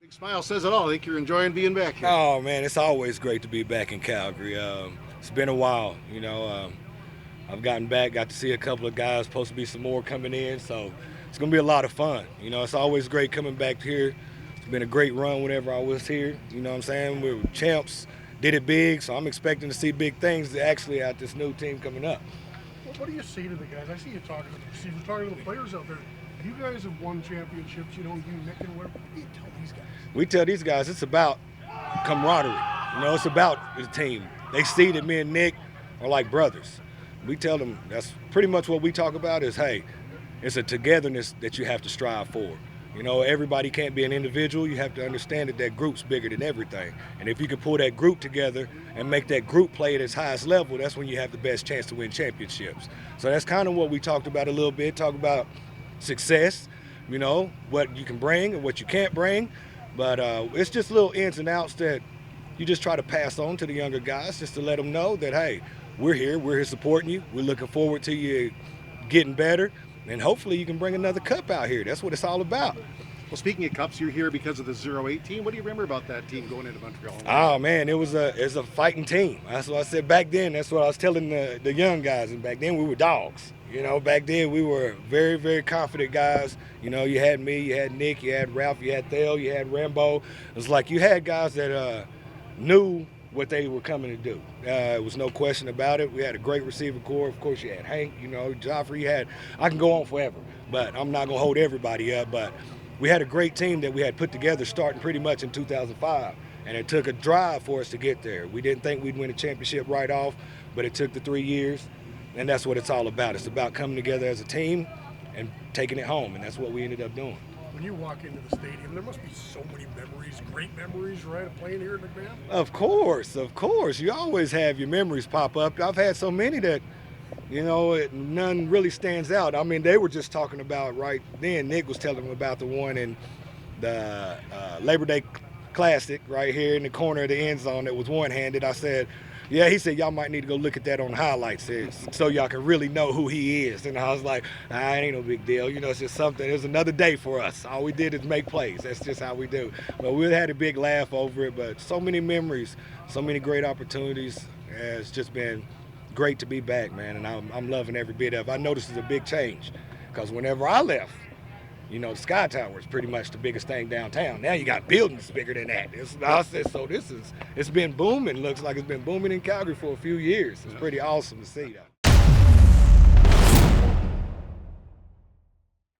Big smile says it all. I think you're enjoying being back here. Oh man, it's always great to be back in Calgary. It's been a while, I've gotten back, got to see a couple of guys. Supposed to be some more coming in, so it's gonna be a lot of fun. It's always great coming back here. It's been a great run whenever I was here. You know what I'm saying? We were champs, did it big, so I'm expecting to see big things actually out this new team coming up. Well, what do you say to the guys? I see you talking to the players out there. You guys have won championships, you, Nick and whatever. What do you tell these guys? We tell these guys it's about camaraderie. It's about the team. They see that me and Nick are like brothers. We tell them that's pretty much what we talk about is, hey, it's a togetherness that you have to strive for. Everybody can't be an individual. You have to understand that group's bigger than everything. And if you can pull that group together and make that group play at its highest level, that's when you have the best chance to win championships. So that's kind of what we talked about a little bit, talk about success, what you can bring and what you can't bring. But it's just little ins and outs that you just try to pass on to the younger guys just to let them know that, hey, we're here supporting you. We're looking forward to you getting better. And hopefully you can bring another cup out here. That's what it's all about. Well, speaking of cups, you're here because of the 08 team. What do you remember about that team going into Montreal? Oh, man, it's a fighting team. That's what I said back then. That's what I was telling the young guys. And back then we were dogs. Back then we were very, very confident guys. You had me, you had Nick, you had Ralph, you had Thale, you had Rambo. It was like you had guys that knew what they were coming to do. It was no question about it. We had a great receiver core. Of course, you had Hank, Joffrey. I can go on forever, but I'm not going to hold everybody up. But we had a great team that we had put together starting pretty much in 2005, and it took a drive for us to get there. We didn't think we'd win a championship right off, but it took the 3 years, and that's what it's all about. It's about coming together as a team and taking it home, and that's what we ended up doing. When you walk into the stadium, there must be so many memories, great memories, right, of playing here at McMahon? Of course. You always have your memories pop up. I've had so many that, none really stands out. I mean, they were just talking about right then. Nick was telling them about the one in the Labor Day Classic right here in the corner of the end zone that was one-handed. I said, yeah, he said, y'all might need to go look at that on the highlights so y'all can really know who he is. And I was like, it ain't no big deal. It's just something. It was another day for us. All we did is make plays. That's just how we do. But we had a big laugh over it. But so many memories, so many great opportunities. It's just been great to be back, man. And I'm loving every bit of it. I noticed it's a big change because whenever I left, the Sky Tower is pretty much the biggest thing downtown. Now you got buildings bigger than that. It's been booming. Looks like it's been booming in Calgary for a few years. It's pretty awesome to see that.